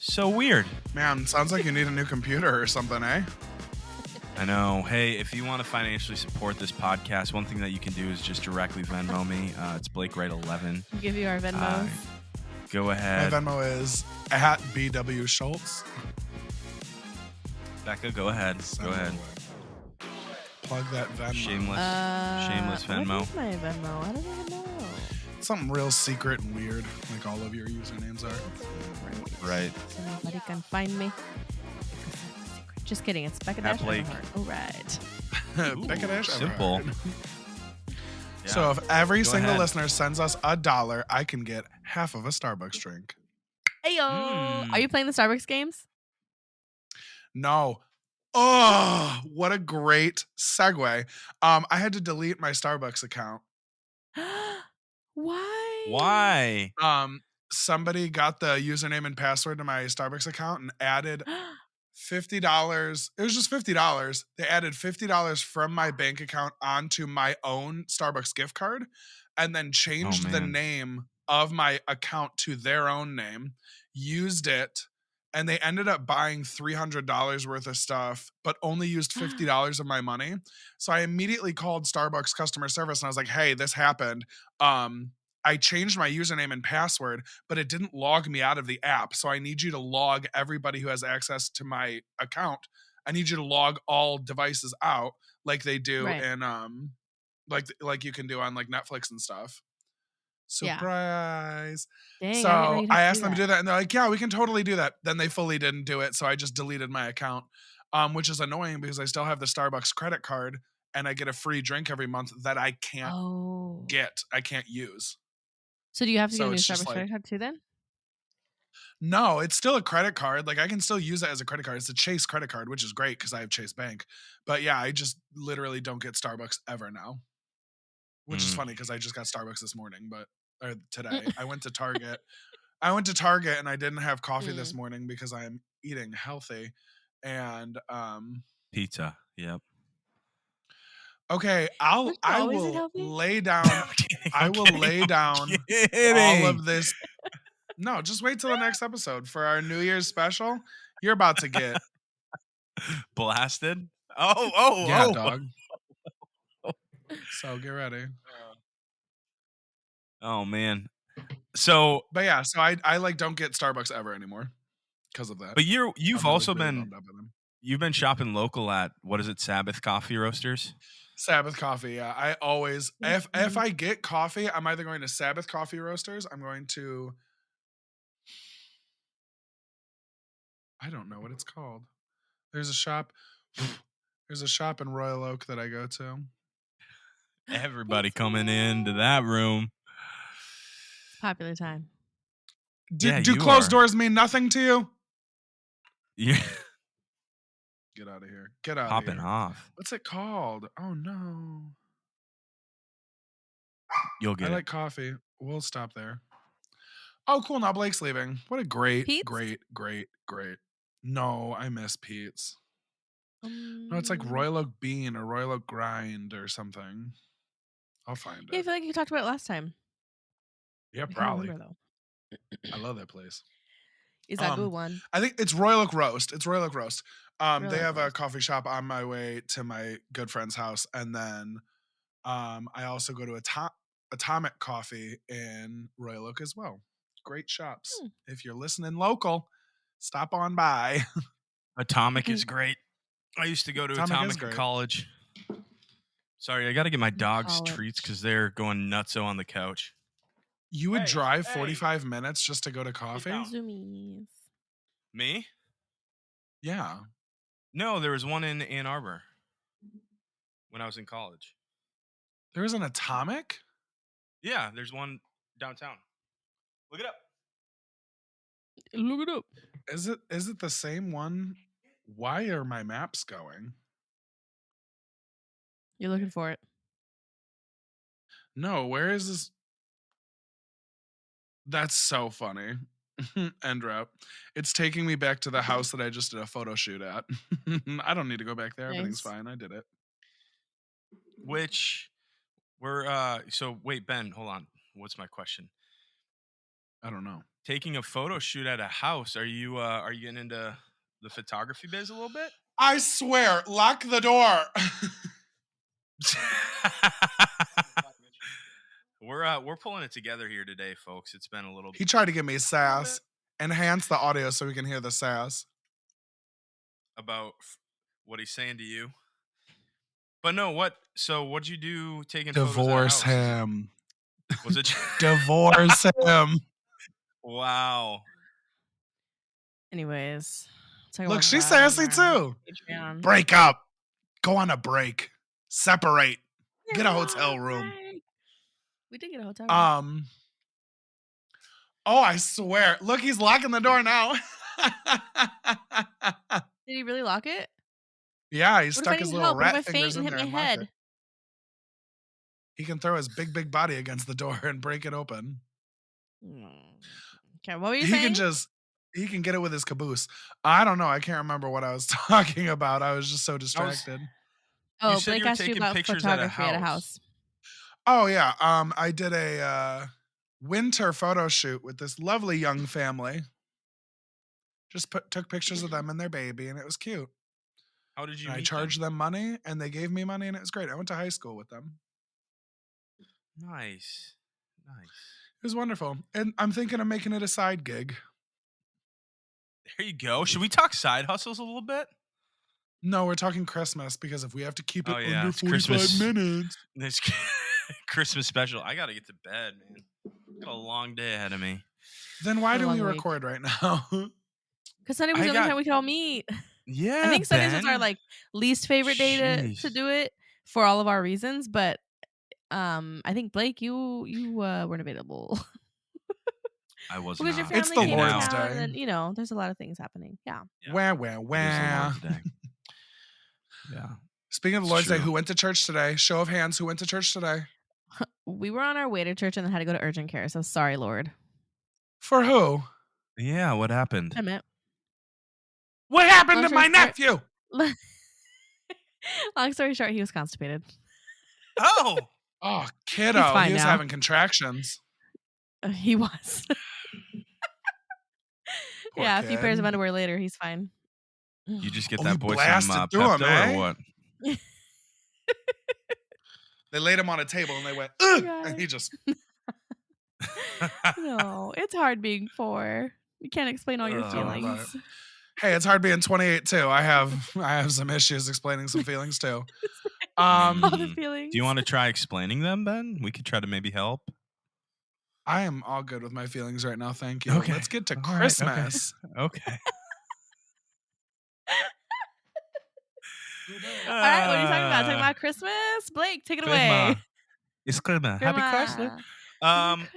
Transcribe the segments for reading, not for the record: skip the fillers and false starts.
So weird. Man, sounds like you need a new computer or something, eh? I know. Hey, if you want to financially support this podcast, one thing that you can do is just directly Venmo me. It's BlakeWright11. We'll give you our Venmos. Go My ahead. Venmo is at BW Schultz. Becca, go ahead. Send Go it ahead. away. Plug that Venmo. Shameless Venmo. What is my Venmo? I don't even know. Something real secret and weird, like all of your usernames are. Right. So nobody can find me. Just kidding. It's Becca At Dash Blake. Everhart. All right. Becca Dash simple. Everhart. Yeah. So if every Go single ahead. listener sends us $1, I can get half of a Starbucks drink. Heyo. Are you playing the Starbucks games? No. Oh, what a great segue. I had to delete my Starbucks account. Why? Somebody got the username and password to my Starbucks account and added $50. It was just $50. They added $50 from my bank account onto my own Starbucks gift card and then changed the man. name of my account to their own name, used it, and they ended up buying $300 worth of stuff, but only used $50 of my money. So I immediately called Starbucks customer service and I was like, hey, this happened. I changed my username and password, but it didn't log me out of the app. So I need you to log everybody who has access to my account. I need you to log all devices out like they do Right. in like you can do on like Netflix and stuff. Yeah. Surprise. Dang, I didn't know So you'd have I to asked do them to that. do that and they're like, yeah, we can totally do that. Then they fully didn't do it. So I just deleted my account, which is annoying because I still have the Starbucks credit card and I get a free drink every month that I can't I can't use. So do you have to get So a new it's just Starbucks like, credit card too then? no, it's still a credit card. Like I can still use it as a credit card. It's a Chase credit card, which is great because I have Chase Bank. But yeah, I just literally don't get Starbucks ever now, which is funny because I just got Starbucks this morning, or today. I went to Target. And I didn't have coffee this morning because I'm eating healthy. And Pizza. Yep. okay, Aren't you I always eat will healthy? lay down. I will lay down all of this. No, just wait till the next episode for our New Year's special. You're about to get Blasted. yeah, dog. So get ready. Oh man. So, But yeah, so I like don't get Starbucks ever anymore because of that. but you've I'm, also like, really been bummed out by them. you've been shopping local at what is it, Sabbath Coffee Roasters? Sabbath Coffee, yeah. I always if I get coffee, I'm either going to Sabbath Coffee Roasters. I'm going to I don't know what it's called. There's a shop. There's a shop in Royal Oak that I go to. Everybody coming into that room. It's popular time. Do closed doors mean nothing to you? Yeah. Get out of here. Get out Popping of here. off. What's it called? Oh no. You'll get I it. like coffee. We'll stop there. Oh, cool. Now Blake's leaving. What a great. No, I miss Pete's. No, it's like Royal Oak Bean or Royal Oak Grind or something. I'll find Yeah, I it. feel like you talked about it last time. Yeah, I can't probably. remember though. I love that place. Is that a good one? I think it's Royal Oak Roast. It's Royal Oak Roast. They have a Roast. coffee shop on my way to my good friend's house, and then I also go to Atomic Coffee in Royal Oak as well. Great shops. If you're listening local, stop on by. Atomic is great. I used to go to Atomic in college. Sorry, I got to get my dogs treats because they're going nutso on the couch. You would drive 45 minutes just to go to coffee? Zoomies. Me? Yeah. No, there was one in Ann Arbor when I was in college. There was an Atomic? Yeah, there's one downtown. Look it up. Look it up. Is it the same one? Why are my maps going? You're looking for it. No, where is this? That's so funny. End wrap. It's taking me back to the house that I just did a photo shoot at. I don't need to go back there. Nice. Everything's fine. I did it. So wait, Ben, hold on. What's my question? I don't know. taking a photo shoot at a house. Are you getting into the photography biz a little bit? I swear, lock the door. We're pulling it together here today, folks. It's been a little. He tried to give me sass. Enhance the audio so we can hear the sass. About what he's saying to you. But no, what? So what'd you do taking Divorce photos at a house? him. Was it Divorce him? Wow. Anyways. Look, she's sassy too. Patreon. Break up. Go on a break. Separate. Get a hotel room. We did get a hotel room. Oh, I swear. Look, he's locking the door now. Did he really lock it? Yeah, he stuck his little rat fingers in hit there my and head? locked it. He can throw his big body against the door and break it open. Okay, what were you saying? He can get it with his caboose. I don't know. I can't remember what I was talking about. I was just so distracted. Blake asked you about photography at a house. Oh yeah. I did a winter photo shoot with this lovely young family. Just took pictures of them and their baby, and it was cute. How did you? I charged them money, and they gave me money, and it was great. I went to high school with them. Nice. It was wonderful, and I'm thinking of making it a side gig. There you go. Should we talk side hustles a little bit? No, we're talking Christmas, because if we have to keep it under 45 Christmas. minutes. This Christmas special. I got to get to bed, man. Got a long day ahead of me. Then why do we record right now? Because Sunday was the only time we could all meet. Yeah, I think Sundays was our least favorite day to do it for all of our reasons. But I think Blake, you weren't available. I wasn't. Because your family it's the Lord's Day, and there's a lot of things happening. Yeah. Where. Yeah. Speaking of the Lord's Day, who went to church today? Show of hands. Who went to church today? We were on our way to church and then had to go to urgent care. So sorry, Lord. For who? Yeah, what happened? What happened to my nephew? Long story short, he was constipated. Oh, kiddo. He was having contractions. He was. A few pairs of underwear later, he's fine. You just get that boy some Pepto or what? They laid him on a table and they went, ugh! And he just... No, it's hard being 4. You can't explain all your feelings. Hey, it's hard being 28 too. I have some issues explaining some feelings too. All the feelings. Do you want to try explaining them, Ben? We could try to maybe help. I am all good with my feelings right now. Thank you. Okay. Let's get to Christmas. Okay. All right, what are you talking about? Talking about Christmas? Blake, take it away. It's Christmas. Happy Chrysler.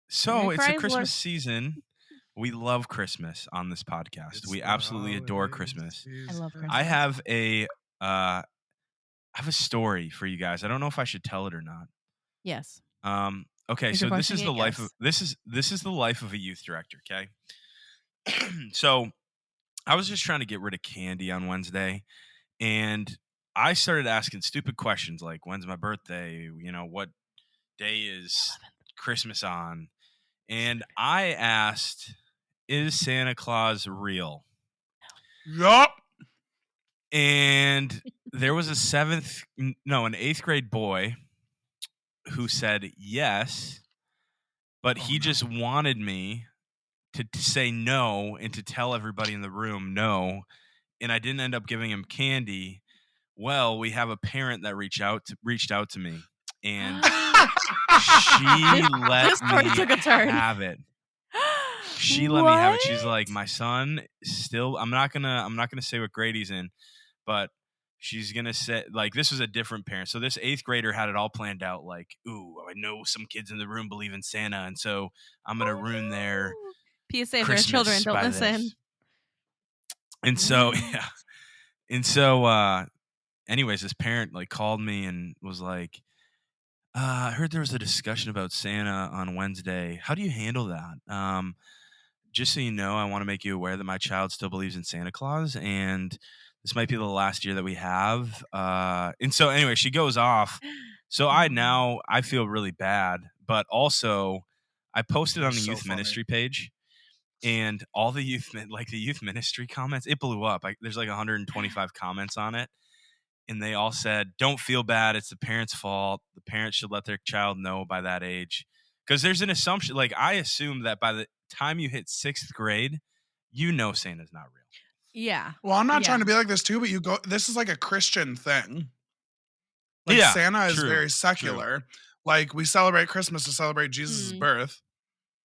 So it's a Christmas season. We love Christmas on this podcast. We absolutely adore Christmas. I love Christmas. I have a story for you guys. I don't know if I should tell it or not. Yes. Okay, so this is the life of this is the life of a youth director, okay? So I was just trying to get rid of candy on Wednesday, and I started asking stupid questions like, when's my birthday? What day is Christmas on? And I asked, is Santa Claus real? Yup. And there was an 8th grade boy who said yes, but he just wanted me to say no and to tell everybody in the room no, and I didn't end up giving him candy. Well, we have a parent that reached out to me, and she let me have it. She let me have it. She's like, my son still. I'm not gonna say what grade he's in, but she's gonna say, like, this was a different parent. So this 8th grader had it all planned out. Like, ooh, I know some kids in the room believe in Santa, and so I'm gonna ruin their PSA for children. Don't listen. This. And so anyways, this parent called me and was like, I heard there was a discussion about Santa on Wednesday. How do you handle that? Just so you know, I want to make you aware that my child still believes in Santa Claus, and this might be the last year that we have. And so anyway, she goes off. So I feel really bad, but also I posted You're on the so youth funny. ministry page, and all the youth ministry comments, it blew up. There's like 125 comments on it, and they all said, "Don't feel bad. It's the parents' fault. The parents should let their child know by that age." Because there's an assumption, like I assume that by the time you hit 6th grade, you know Santa's not real. Yeah. Well, I'm not Yeah. trying to be like this too, but this is like a Christian thing. Like Yeah, Santa is true, very true. secular. Like we celebrate Christmas to celebrate Jesus' Mm. birth.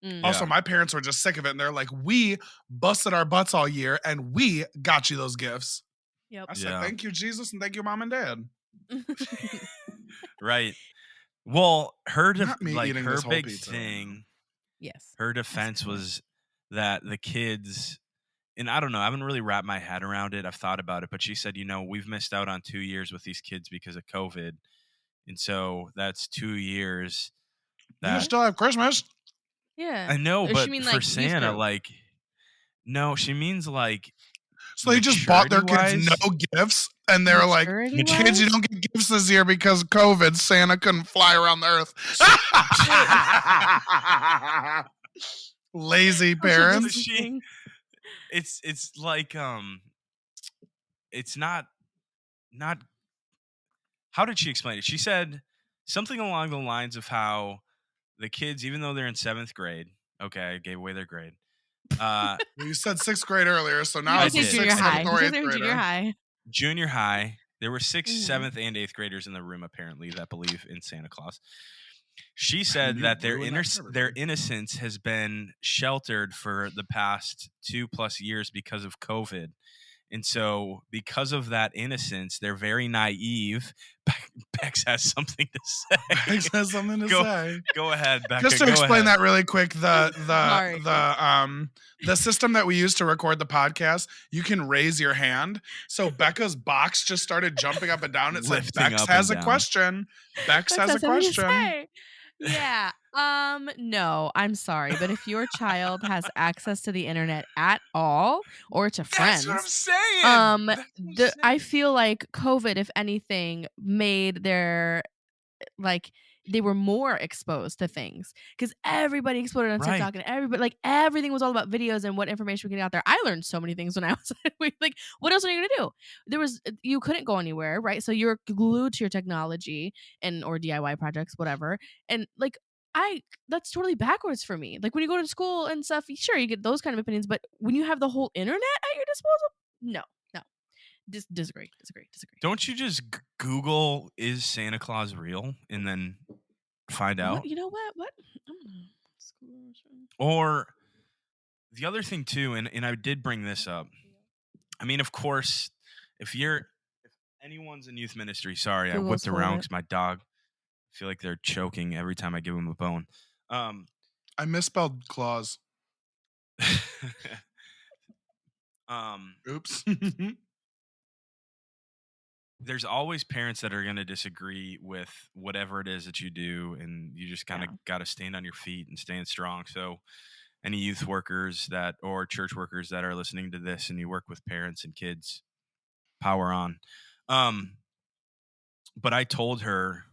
Mm. Also, Yeah. my parents were just sick of it, and they're like, "We busted our butts all year, and we got you those gifts." Yep. I said, Yeah. "Thank you, Jesus, and thank you, Mom and Dad." Right. Well, Not me eating her this whole big pizza right now. thing, Yes. her defense was that the kids, and I don't know, I haven't really wrapped my head around it. I've thought about it, but she said, we've missed out on 2 years with these kids because of COVID. And so that's 2 years You can that still have Christmas. Yeah. I know, Or she but mean for like youth Santa, group? like, no, she means like So they just bought maturity their kids wise. no gifts, and they're like, Maturity "Kids, you wise? don't get gifts this year because COVID. Santa couldn't fly around the earth." Lazy Social parents. distancing. It's like it's not how did she explain it? She said something along the lines of how the kids, even though they're in 7th grade, okay, I gave away their grade. Well, you said 6th grade earlier, so You now I gotta it's a say did. junior 6th, 7th, high. or You 8th gotta say junior grader. high. Junior high, there were 6th, Mhm. 7th, and 8th graders in the room apparently that believe in Santa Claus. She And said you that ruined that for their everybody. innocence has been sheltered for the past 2+ years because of COVID. And so, because of that innocence, they're very naive. Bex has something to say. Bex has something to say. Go ahead, Becca. Just to Go explain ahead. that really quick, Sorry. the system that we use to record the podcast, you can raise your hand. So Becca's box just started jumping up and down. It said Lifting Bex up has and a down. question. Bex has a something to question. say. Yeah. No, I'm sorry, but if your child has access to the internet at all or to friends, That's what I'm saying. That's what I'm I saying. feel like COVID, if anything, made their like they were more exposed to things because everybody exploded on Right. TikTok and everything was all about videos and what information we could get out there. I learned so many things when I was like, what else are you gonna do? You couldn't go anywhere, right? So you're glued to your technology or DIY projects, whatever. And like that's totally backwards for me. Like when you go to school and stuff, sure you get those kind of opinions, but when you have the whole internet at your disposal, no. Disagree. Don't you just Google "is Santa Claus real" and then find out? What? You know what? What? I'm gonna school. Or the other thing too, and I did bring this up. I mean, of course, if anyone's in youth ministry, sorry, I Google's whipped full of around it. because my dog, I feel like they're choking every time I give them a bone. I misspelled clause. Oops. There's always parents that are going to disagree with whatever it is that you do, and you just kind of got to stand on your feet and stand strong. So any youth workers or church workers that are listening to this and you work with parents and kids, power on. But I told her,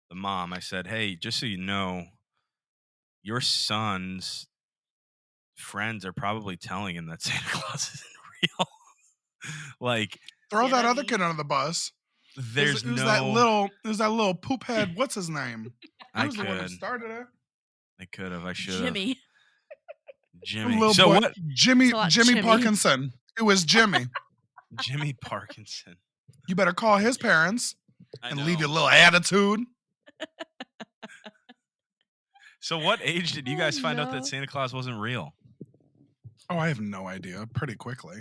the mom, I said, hey, just so you know, your son's friends are probably telling him that Santa Claus isn't real. Like, Throw Yeah, that that'd other be- kid under the bus. there's It was no. that little poop head. What's his name? He I was the one who could. started it. I could have. I should have. Jimmy. Jimmy. Little So boy, what? Jimmy It's a lot, Jimmy. Parkinson. It was Jimmy. Jimmy Parkinson. You better call his parents I and know. leave your little attitude. So what age did you guys find out no. that Santa Claus wasn't real? Oh, I have no idea. Pretty quickly.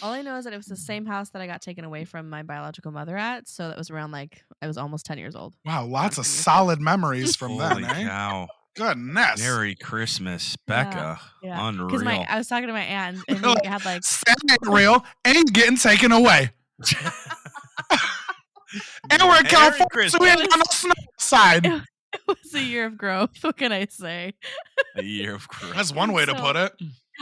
All I know is that it was the same house that I got taken away from my biological mother at. So that was around I was almost 10 years old. Wow, lots Around of 10 years old. solid memories from Holy then, eh? cow. Goodness. Merry Christmas, Becca. Yeah. Unreal. Because I was talking to my aunt and we had Santa ain't real, ain't getting taken away. And we're in Merry California, so we ain't got no snow outside. It was a year of growth. What can I say? A year of growth. That's one way to put it.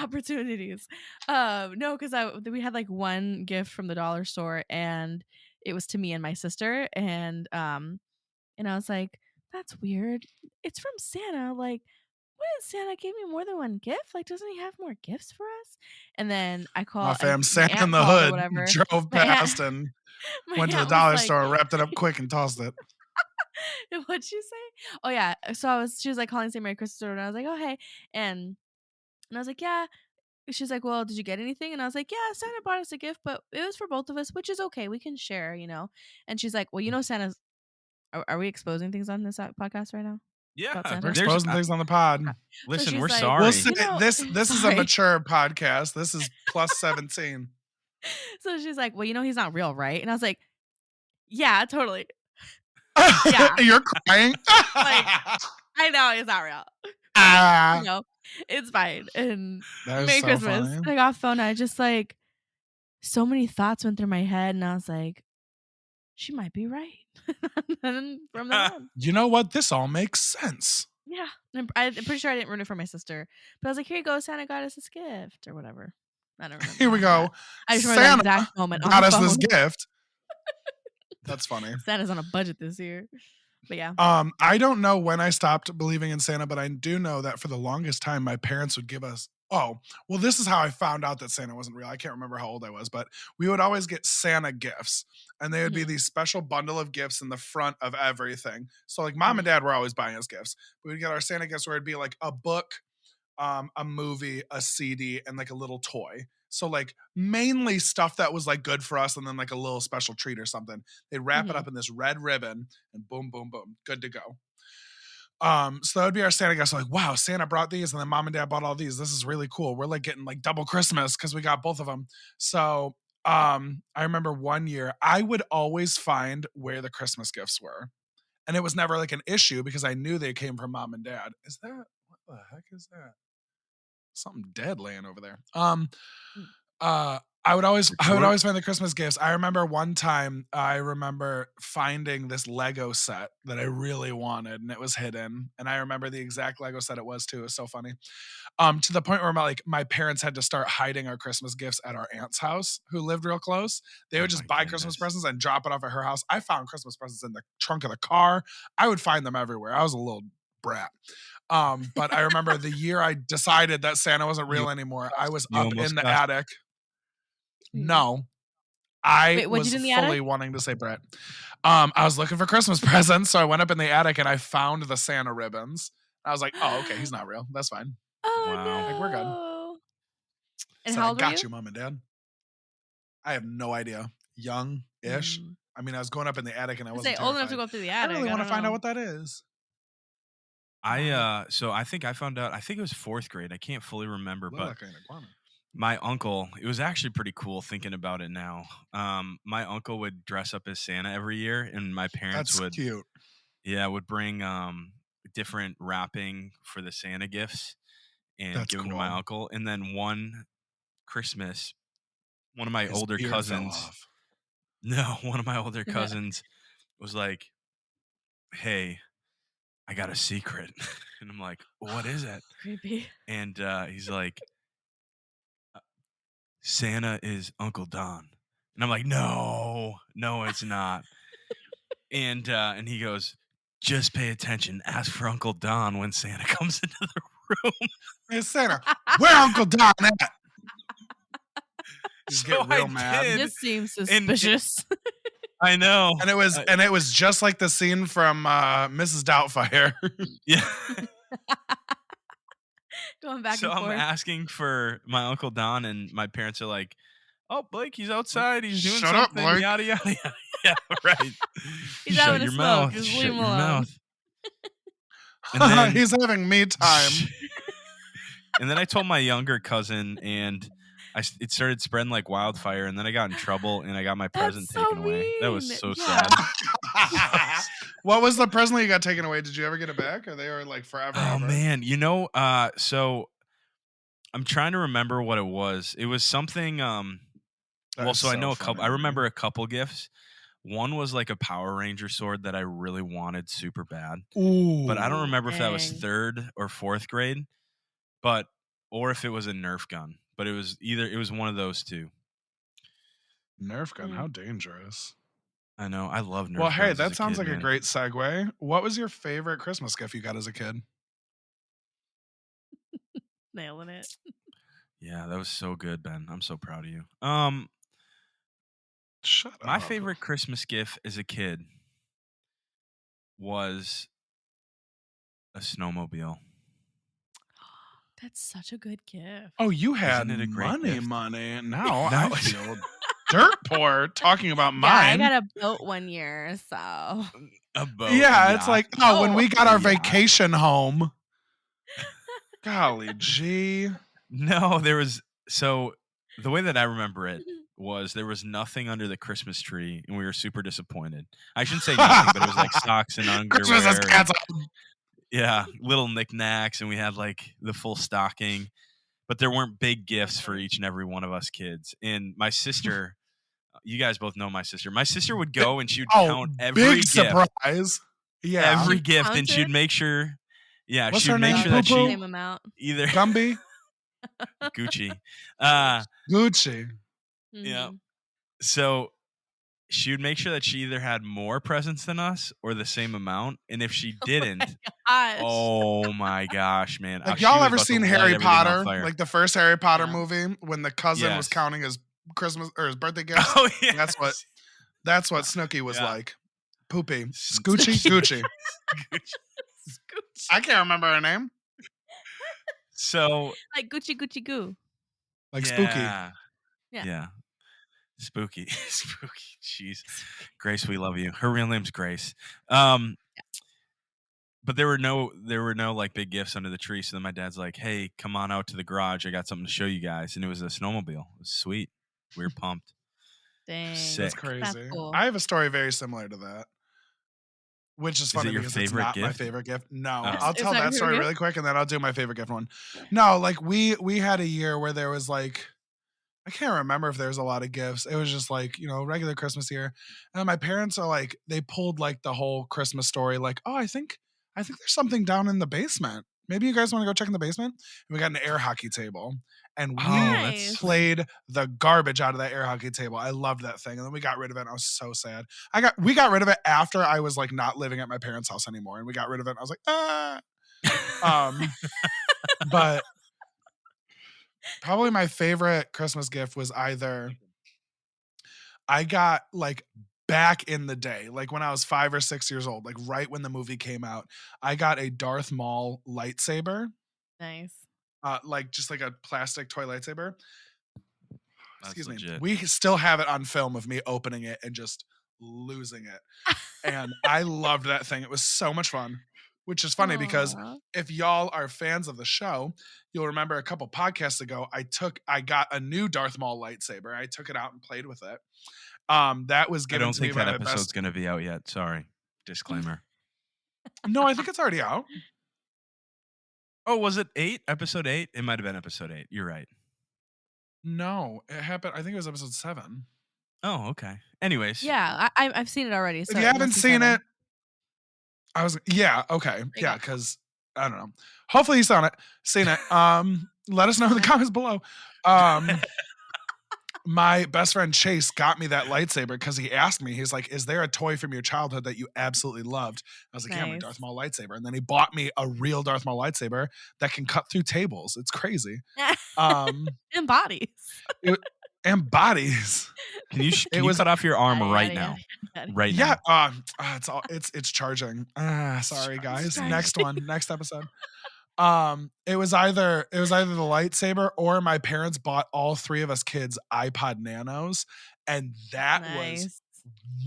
Opportunities. No, because we had one gift from the dollar store and it was to me and my sister. And I was like, that's weird. It's from Santa. Like, what? Santa gave me more than one gift? Like, doesn't he have more gifts for us? And then My fam, my Santa in aunt the called or hood whatever. drove My aunt past and my went to the aunt was dollar like, store, wrapped it up quick, and tossed it. what'd she say? Oh yeah. So she was like calling to say Merry Christmas, and I was like, oh hey. And I was like, yeah. She's like, well, did you get anything? And I was like, yeah, Santa bought us a gift, but it was for both of us, which is okay. We can share, you know? And she's like, well, Santa's, are we exposing things on this podcast right now about Yeah, We're Santa? there's exposing things on the pod. Okay. So listen, she's we're like, We'll say sorry. this is a sorry. mature podcast. This is plus 17. So she's like, well, he's not real, right? And I was like, yeah, totally. Yeah. You're crying. Like, I know he's not real. Ah, It's fine. And that is Merry so Christmas. funny. And I got off the phone and I just like, so many thoughts went through my head and I was like, she might be right. And then from then on. You know what? This all makes sense. Yeah. I'm pretty sure I didn't ruin it for my sister. But I was like, here you go, Santa got us this gift or whatever. I don't remember. Here we go. I just remember that Santa exact moment on got the us this phone. gift. That's funny. Santa's on a budget this year. But yeah. I don't know when I stopped believing in Santa, but I do know that for the longest time, my parents would give us. Oh, well, this is how I found out that Santa wasn't real. I can't remember how old I was, but we would always get Santa gifts, and they would be Mhm. these special bundle of gifts in the front of everything. So, like, mom and dad were always buying us gifts. But we'd get our Santa gifts where it'd be like a book, a movie, a CD, and like a little toy. So like mainly stuff that was like good for us, and then like a little special treat or something. They'd wrap it Mhm. up in this red ribbon, and boom, boom, boom, good to go. So that would be our Santa gifts. Like, wow, Santa brought these, and then mom and dad bought all these. This is really cool. We're like getting like double Christmas because we got both of them. So I remember one year I would always find where the Christmas gifts were. And it was never like an issue because I knew they came from mom and dad. Is that what the heck is that? Something dead laying over there. Mm. I would always find the Christmas gifts. I remember one time I remember finding this Lego set that I really wanted, and it was hidden. And I remember the exact Lego set it was too. It was so funny. To the point where my parents had to start hiding our Christmas gifts at our aunt's house, who lived real close. They Oh would just my buy Christmas goodness. presents and drop it off at her house. I found Christmas presents in the trunk of the car. I would find them everywhere. I was a little brat. But I remember the year I decided that Santa wasn't You real anymore, I was you up in almost the got attic. Mm. No, I Wait, what'd you was do in the fully attic? wanting to say Brett. I was looking for Christmas presents, so I went up in the attic and I found the Santa ribbons. I was like, "Oh, okay, he's not real. That's fine. Oh wow. Like we're good." no. And Said, how "I old were got you? you, mom and dad." I have no idea. Young-ish. Mm. I mean, I was going up in the attic and I I say wasn't old enough to terrified. go up through the I attic. really I want to don't find out know. what that is. So I think I found out. I think it was fourth grade. I can't fully remember, Look but like an iguana. my uncle. It was actually pretty cool thinking about it now. My uncle would dress up as Santa every year, and my parents That's would, cute. yeah, would bring different wrapping for the Santa gifts and That's give them to my cool. uncle. And then one Christmas, one of my His older beard fell cousins, off. no, one of my older cousins was like, "Hey, I got a secret," and I'm like, "What is it?" Creepy. And he's like, "Santa is Uncle Don," and I'm like, "No, no, it's not." And he goes, "Just pay attention. Ask for Uncle Don when Santa comes into the room." Hey, Santa, where Uncle Don at? Just So get I real mad. did, This seems and suspicious. I know, And it was just like the scene from Mrs. Doubtfire. yeah. Going back So and I'm forth. asking for my Uncle Don, and my parents are like, "Oh, Blake, he's outside. He's doing Shut up, something. Blake. Yada yada yada." Yeah, right. He's Shut having a your smoke. mouth. Just leave Shut him your alone. mouth. And then He's having me time. and then I told my younger cousin, and it started spreading like wildfire. And then I got in trouble, and I got my That's present so taken away. That was mean. so Yeah. sad. What was the present you got taken away? Did you ever get it back, or they were like forever? Oh ever? man, so I'm trying to remember what it was. It was something. That Well, is so I know a funny couple. I to me. remember a couple gifts. One was like a Power Ranger sword that I really wanted super bad, Ooh, but I don't remember if that was Dang. third or fourth grade, but or if it was a Nerf gun. But it was one of those two. Nerf gun, Mm. how dangerous. I know. I love Nerf Well, hey, guns as that a sounds kid, like a man. great segue. What was your favorite Christmas gift you got as a kid? Nailing it. Yeah, that was so good, Ben. I'm so proud of you. Shut My up. favorite Christmas gift as a kid was a snowmobile. That's such a good gift. Oh, you had Isn't it a great gift? money. Now No. I feel dirt poor talking about Yeah, I mine. got a boat one year, so A boat, a Yeah, it's yacht. like, oh, when Oh, we got a our yacht. vacation home. Golly gee. No, so the way that I remember it was there was nothing under the Christmas tree, and we were super disappointed. I shouldn't say nothing, but it was like socks and Christmas is underwear and canceled. yeah, little knickknacks, and we had like the full stocking. But there weren't big gifts for funny. each and every one of us kids. And my sister, you guys both know my sister. My sister would go and she would Oh, count every big gift, surprise. Yeah. every She gift, and she'd counted? make sure, yeah, What's she her would make name? sure Poo that she Poo? Same amount. either Gumby? Gucci, uh, Gucci. yeah. Mhm. So she would make sure that she either had more presents than us or the same amount, and if she Oh my didn't, gosh. oh my gosh, man, Like she y'all was ever about to seen light Harry everything on Potter? fire. Like the first Harry Potter Yeah. movie when the cousin was Yes. counting his Christmas or his birthday gifts? Oh That's what yes. that's what Snooki was Yeah. like. Poopy. S- Scoochie? Gucci. Gucci. I can't remember her name. So Like Gucci Gucci Goo. Like Spooky. yeah, Yeah. yeah, spooky, spooky. Jeez, Grace, we love you. Her real name's Grace. But there were no like big gifts under the tree. So then my dad's like, "Hey, come on out to the garage. I got something to show you guys." And it was a snowmobile. It was sweet. We were pumped. Dang. Sick. That's crazy. cool. I have a story very similar to that. Which is Is funny it your because it's favorite not my gift? favorite gift. No, Oh. I'll It's tell not your that story favorite really quick and then I'll do my favorite gift one. No, like we had a year where there was like I can't remember if there was a lot of gifts. It was just like, regular Christmas year. And my parents are like, they pulled like the whole Christmas story, like, oh, I think there's something down in the basement. Maybe you guys want to go check in the basement? And we got an air hockey table. And we Oh, Nice. that's played the garbage out of that air hockey table. I loved that thing. And then we got rid of it. And I was so sad. We got rid of it after I was like not living at my parents' house anymore. And we got rid of it. And I was like, but probably my favorite Christmas gift was either I got like back in the day, like when I was 5 or 6 years old, like right when the movie came out, I got a Darth Maul lightsaber, Nice. like just like a plastic toy lightsaber. That's Excuse me. legit. We still have it on film of me opening it and just losing it. And I loved that thing. It was so much fun, which is funny because Aw. if y'all are fans of the show, you'll remember a couple podcasts ago, I got a new Darth Maul lightsaber. I took it out and played with it. That was I given don't to me think by that my episode's best. going to be out yet. Sorry. Disclaimer. No, I think it's already out. Oh, was it 8? Episode 8? It might have been episode 8. You're right. No, it happened. I think it was episode 7. Oh, okay. Anyways. Yeah, I've seen it already. So If you it haven't must be seen 7. it, yeah, okay. you Yeah, go. because I don't know. Hopefully you saw it, seen it. Let us know in the comments below. My best friend Chase got me that lightsaber because he asked me, he's like, is there a toy from your childhood that you absolutely loved? I was like, yeah, my Nice. Darth Maul lightsaber. And then he bought me a real Darth Maul lightsaber that can cut through tables. It's crazy. In bodies. And bodies. Can you It you was- cut off your arm Yada, right yada, now? yada. Right Yeah, now. it's charging. Sorry guys. charging. Next one, next episode. It was either the lightsaber or my parents bought all 3 of us kids iPod Nanos, and that was Nice.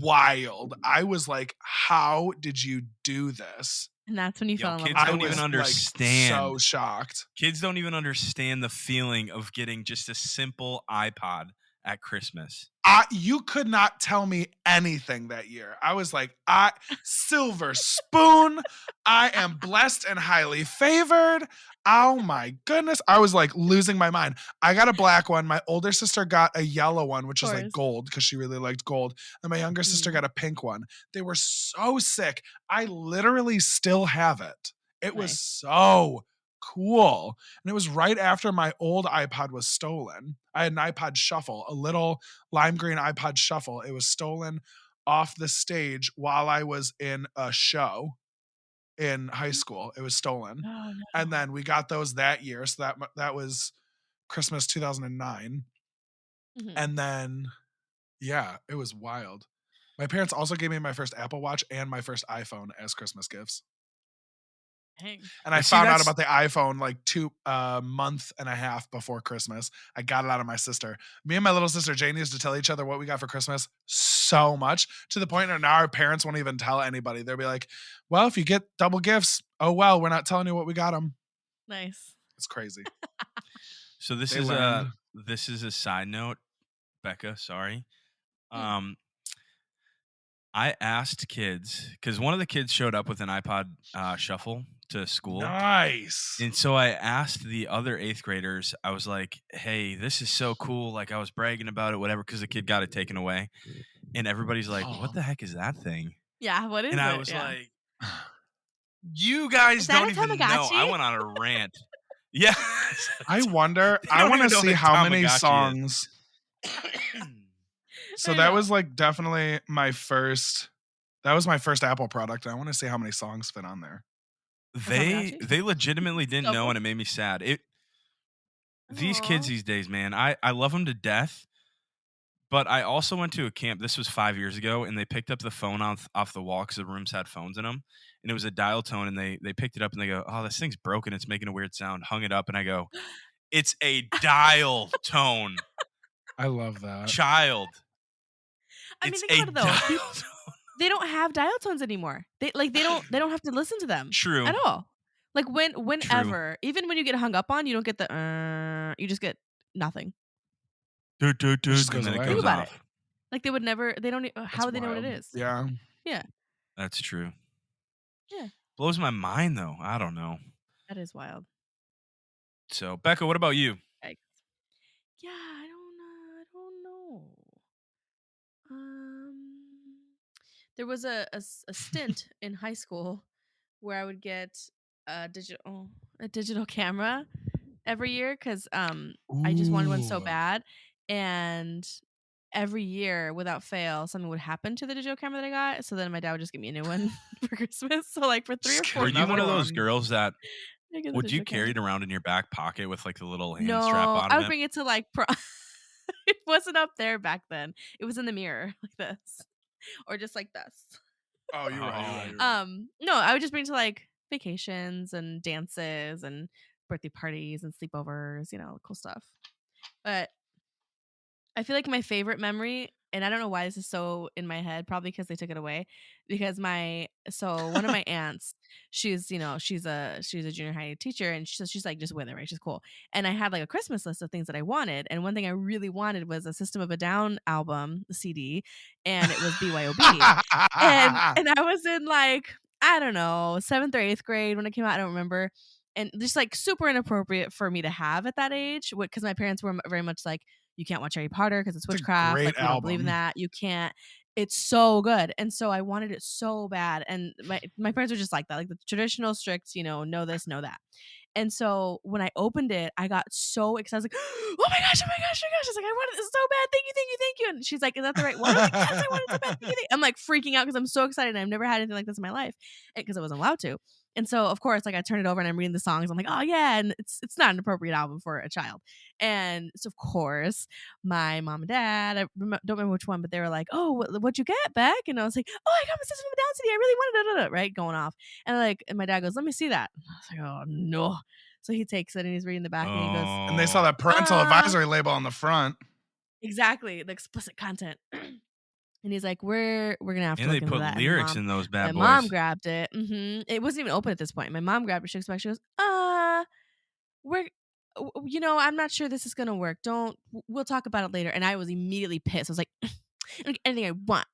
wild. I was like, how did you do this? And that's when you Yo, fell in love kids with I don't it. even was understand. like so shocked. Kids don't even understand the feeling of getting just a simple iPod at Christmas. You could not tell me anything that year. I was like, silver spoon. I am blessed and highly favored. Oh my goodness. I was like losing my mind. I got a black one. My older sister got a yellow one, which is like course. gold because she really liked gold. And my younger sister Mhm. got a pink one. They were so sick. I literally still have it. It was Nice. so cool. And it was right after my old iPod was stolen. I had an iPod Shuffle, a little lime green iPod Shuffle. It was stolen off the stage while I was in a show. in high school. It was stolen. Oh And no. then we got those that year. So that was Christmas 2009. Mhm. And then, yeah, it was wild. My parents also gave me my first Apple Watch and my first iPhone as Christmas gifts. Dang. And I But see, found out that's about the iPhone like month and a half before Christmas. I got it out of my sister. Me and my little sister Jane used to tell each other what we got for Christmas so much, to the point where now our parents won't even tell anybody. They'll be like, well, if you get double gifts, oh well, we're not telling you what we got them. Nice. It's crazy. so They learned. this is a side note, Becca. Sorry. Mm. Um, I asked kids because one of the kids showed up with an iPod Shuffle to school. Nice. And so I asked the other 8th graders, I was like, hey, this is so cool. Like, I was bragging about it, whatever, because the kid got it taken away. And everybody's like, what Oh. the heck is that thing? Yeah, what is And I it? was Yeah. like, you guys Is that don't a even know. I Tamagotchi? went on a rant. Yeah. I wonder, They I don't want even to know what see a how many Tamagotchi songs. is. So I that know. was like definitely that was my first Apple product. I want to see how many songs fit on there. A they Tamagotchi? they legitimately didn't know, Couple? and it made me sad. These kids Aw. these days, man, I love them to death. But I also went to a camp. This was 5 years ago, and they picked up the phone off the wall because the rooms had phones in them, and it was a dial tone. And they picked it up and they go, "Oh, this thing's broken. It's making a weird sound." Hung it up, and I go, "It's a dial tone, I love that. child. I mean, It's think a about it though. dial tone." They don't have dial tones anymore. They don't have to listen to them True, at all. Like true. whenever, even when you get hung up on, you don't get the you just get nothing. Doot, doot, It just doot, and goes then it away. Think goes about it. off. Like they would never they don't how That's would they know what it wild. is? Yeah. Yeah. That's true. Yeah. Blows my mind though. I don't know. That is wild. So, Becca, what about you? Like, yeah, I don't know. Um there was a stint in high school where I would get a digital camera every year because I just wanted one so Ooh. bad, and every year without fail something would happen to the digital camera that I got. So then my dad would just get me a new one for Christmas. So like for three Just or get four Were you one another of those years, one. girls that I get the would you digital carry camera. it around in your back pocket with like the little hand strap No, on I would it? bring it to like it wasn't up there back then. It was in the mirror like this, or just like this. Oh, you're right. You're right. Oh, You're right. No, I would just bring it to like vacations and dances and birthday parties and sleepovers, cool stuff. But I feel like my favorite memory, and I don't know why this is so in my head, probably because they took it away. Because one of my aunts, she's a junior high teacher, and she's like just with it, right? She's cool. And I had like a Christmas list of things that I wanted, and one thing I really wanted was a System of a Down album CD, and it was BYOB. And I was in like, I don't know, 7th or 8th grade when it came out, I don't remember. And just like super inappropriate for me to have at that age, because my parents were very much like, you can't watch Harry Potter because it's It's a witchcraft. Like great we don't believe in album. that. You can't. It's so good, and so I wanted it so bad. And my parents were just like that, like the traditional strict, know this, know that. And so when I opened it, I got so excited. I was like, oh my gosh, oh my gosh, oh my gosh. She's like, I wanted this so bad. Thank you, thank you, thank you. And she's like, is that the right one? I was like, yes, I want it so bad. Thank you, I'm like freaking out because I'm so excited. I've never had anything like this in my life because I wasn't allowed to. And so, of course, like I turn it over and I'm reading the songs. I'm like, oh yeah, and it's not an appropriate album for a child. And so, of course, my mom and dad, don't remember which one, but they were like, oh, what'd you get back? And I was like, oh, I got my System of a Down CD. I really wanted it, right? Going off. And my dad goes, let me see that. I was like, oh no. So he takes it and he's reading the back and he goes, And they saw oh, that parental advisory label on the front. exactly, the explicit content. And he's like, we're gonna have to and look they into put that. And lyrics in those my bad mom boys. grabbed it. It wasn't even open at this point. My mom grabbed it. She goes back. She goes, we're I'm not sure this is gonna work. We'll talk about it later. And I was immediately pissed. I was like, anything I want.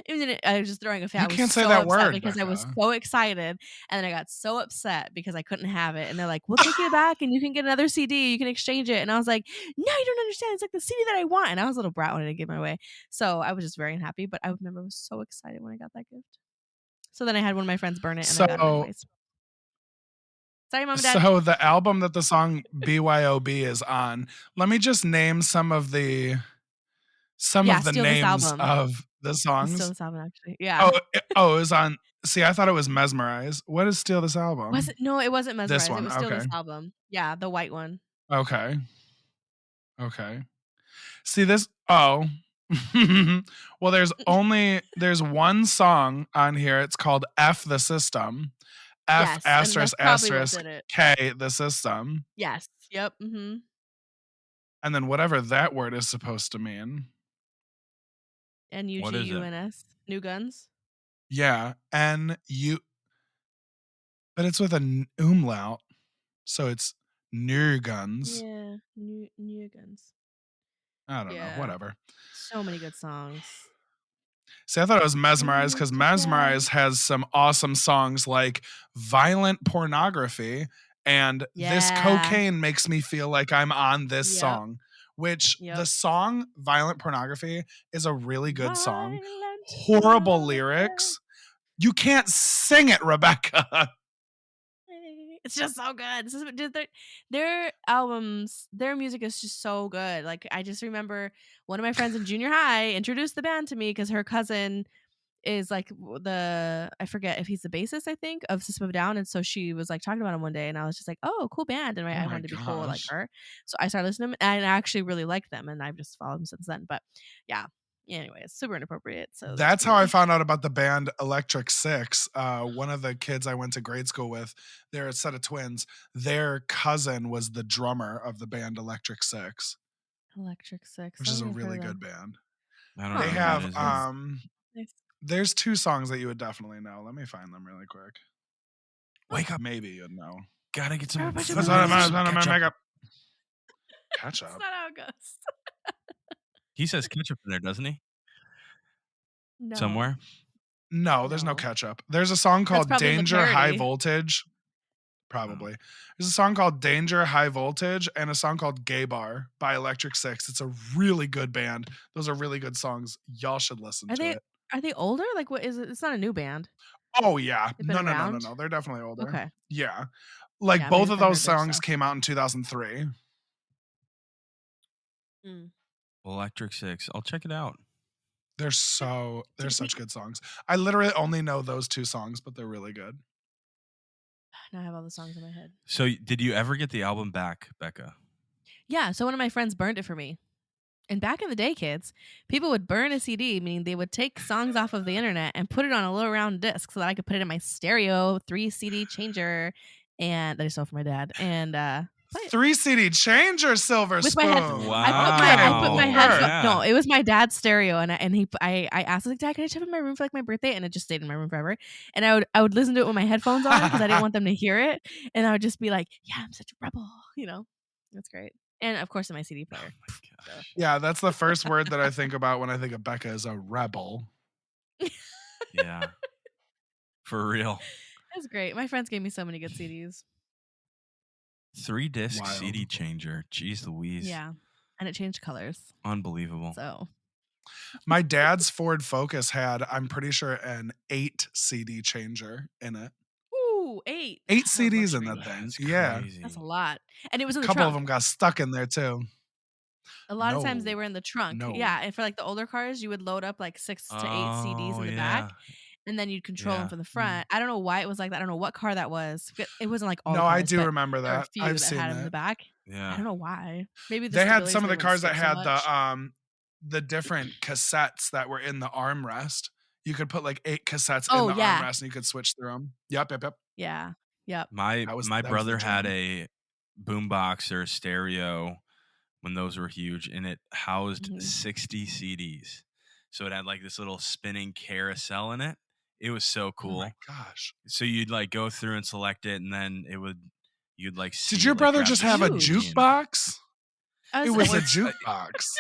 And then I was just throwing a fit. You I was can't say so that upset word, because I was Becca. so excited. And then I got so upset because I couldn't have it. And they're like, we'll take it back and you can get another CD. You can exchange it. And I was like, no, you don't understand. It's like the CD that I want. And I was a little brat when I didn't give my way. So I was just very unhappy. But I remember I was so excited when I got that gift. So then I had one of my friends burn it and I got it So anyways. Sorry, mom and dad. so the album that the song BYOB is on, let me just name some of the Yeah, steal this names album. of the Steal songs. this album, actually. Yeah. Oh, it was on See, I thought it was Mesmerize. What is Steal This Was Album? it? No, it wasn't This Mesmerize. It one. was still Okay. this album. Yeah, the white one. Okay. Okay. See this? Oh. Well, there's one song on here. It's called F the System. F Yes, and that's asterisk probably what asterisk did it. K the system. Yes. Yep. Mhm. And then whatever that word is supposed to mean. What is it? NUGUNS. New Guns. Yeah. N-U, but it's with an umlaut. So it's Nurguns. Yeah. New Guns. I don't know. Yeah. Whatever. So many good songs. See, I thought it was Mesmerize Coming because together. Mesmerize has some awesome songs like Violent Pornography and This Yeah. Cocaine Makes Me Feel Like I'm on This Yep. Song, which the Yep. song Violent Pornography is a really good song. Violent Horrible pornography. lyrics. You can't sing it, Rebecca. It's just so good. This is their albums, their music is just so good. Like I just remember one of my friends in junior high introduced the band to me because her cousin is like I forget if he's the bassist, I think, of System of a Down. And so she was like talking about him one day and I was just like, oh, cool band. And Oh I my wanted to be cool like gosh. her. So I started listening to them and I actually really liked them and I've just followed them since then. But yeah. Anyway, it's super inappropriate. So that's That's how I really found out about the band Electric Six. One of the kids I went to grade school with, they're a set of twins. Their cousin was the drummer of the band Electric Six, Electric Six. which I is don't a think I've heard really of them. good band. I don't They Huh. know who that have is either. Sounds nice. there's two songs that you would definitely know. Let me find them really quick. Wake up. Maybe you'd know. Gotta get some. Everybody That's Gotta what get I'm some gonna ketchup. make up. That's Ketchup. not how it goes. He says ketchup in there, doesn't he? No. Somewhere. No, there's no No. ketchup. There's a song That's called probably in the Danger High parody. Voltage. Probably. There's a song called Danger High Voltage and a song called Gay Bar by Electric Six. It's a really good band. Those are really good songs. Y'all should listen Are to they it. are they older? Like what is it? It's not a new band. Oh yeah. They've been around. No. They're definitely older. Okay. Yeah. Like Yeah, maybe both if of I those heard their songs stuff. came out in 2003. Mm. Electric Six. I'll check it out. They're such good songs. I literally only know those two songs, but they're really good. Now I have all the songs in my head. So, did you ever get the album back, Becca? Yeah, so one of my friends burned it for me. And back in the day, kids, people would burn a CD, meaning they would take songs off of the internet and put it on a little round disc so that I could put it in my stereo 3 CD changer and that I stole from my dad and play it. 3 CD changer, Silver With my headphones. Spoon. I put my Okay, headphones. work. Yeah. No, it was my dad's stereo, and I asked like, Dad, can I just have it in my room for like my birthday? And it just stayed in my room forever. And I would listen to it with my headphones on because I didn't want them to hear it. And I would just be like, yeah, I'm such a rebel, you know. That's great. And of course, in my CD player. Oh my gosh. Yeah, that's the first word that I think about when I think of Becca is a rebel. Yeah. For real. That's great. My friends gave me so many good CDs. 3-disc Wild. CD changer. Jeez Louise. Yeah, and it changed colors. Unbelievable. So My dad's Ford Focus had, I'm pretty sure, an 8 CD changer in it. ooh, 8. 8 That's CDs in luxury. that thing. That's Yeah. crazy. That's a lot. And it was in A the couple trunk. of them got stuck in there too. A lot of times they No. were in the trunk. No. Yeah, and for like the older cars, you would load up like 6 to 8 CDs Oh, in the yeah. back, and then you'd control them Yeah. from the front. I don't know why it was like that. I don't know what car that was. It wasn't like all the No, I cars, do but remember there were a that. few I've that seen had them in the that. back. I Yeah. don't know why. Maybe the They had stability some so of they the wouldn't cars stick that so had much. the different cassettes that were in the armrest. You could put like 8 cassettes in Oh, the yeah. armrest and you could switch through them. Yep. Yeah. Yep. My That was the brother had jam. a boombox or a stereo when those were huge, and it housed Mhm. 60 CDs. So it had like this little spinning carousel in it. It was so Oh cool. my gosh. So you'd like go through and select it, and then you'd like see. Did your it, like, brother grab just the have a Huge. CD and- jukebox? It was a Well, it's, jukebox.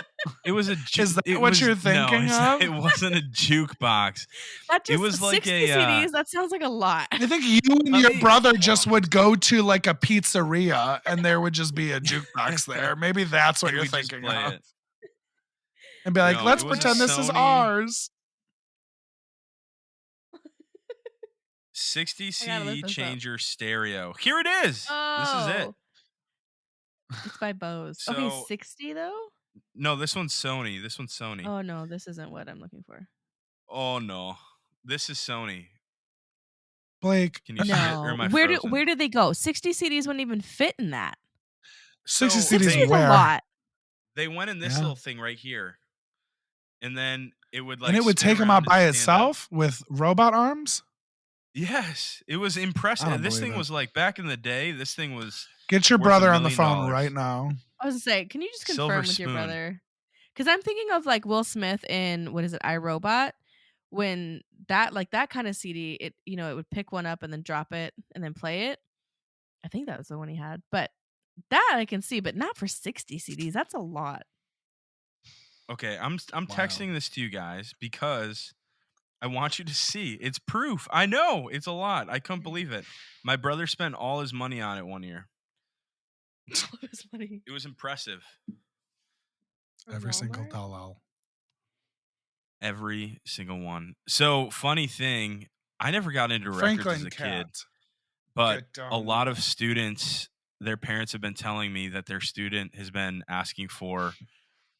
It was a Is that it what was, you're no, thinking of? it wasn't a jukebox. That It just was like 60 a CDs, that sounds like a lot. I think you and Let your me- brother hold just on. would go to like a pizzeria and there would just be a jukebox there. Maybe that's what and you're we just thinking play of. it. And be like, No, let's it was a pretend this is Sony ours. 60 I gotta look CD this up. changer stereo. Here it is. This is it. Oh. It's by Bose. So- Okay, 60 though? No, this one's Sony. This one's Sony. Oh no, this isn't what I'm looking for. Oh no, this is Sony. Blake, Can you see it, or No. am I frozen? Where do they go? 60 CDs wouldn't even fit in that. 60 So 60 CDs is a where? lot. they went in this Yeah. little thing right here, and then it would And like it would spin take them out around and by stand up. itself with robot arms? Yes, it was I impressive. don't This believe thing it. was like back in the day. This thing was Get your worth a brother on the million phone right dollars. now. I was gonna say, can you just Silver confirm with your spoon. brother? Because I'm thinking of like Will Smith in what is it, iRobot? When that kind of CD, it would pick one up and then drop it and then play it. I think that was the one he had. But that I can see, but not for 60 CDs. That's a lot. Okay, I'm Wild. texting this to you guys because I want you to see. It's proof. I know it's a lot. I couldn't believe it. My brother spent all his money on it one year. All his money It was impressive. from Every single Walmart. dollar. Every single one. So, funny thing, I never got into records as Franklin a kid, Cat. but Get a down lot low. of students, their parents have been telling me that their student has been asking for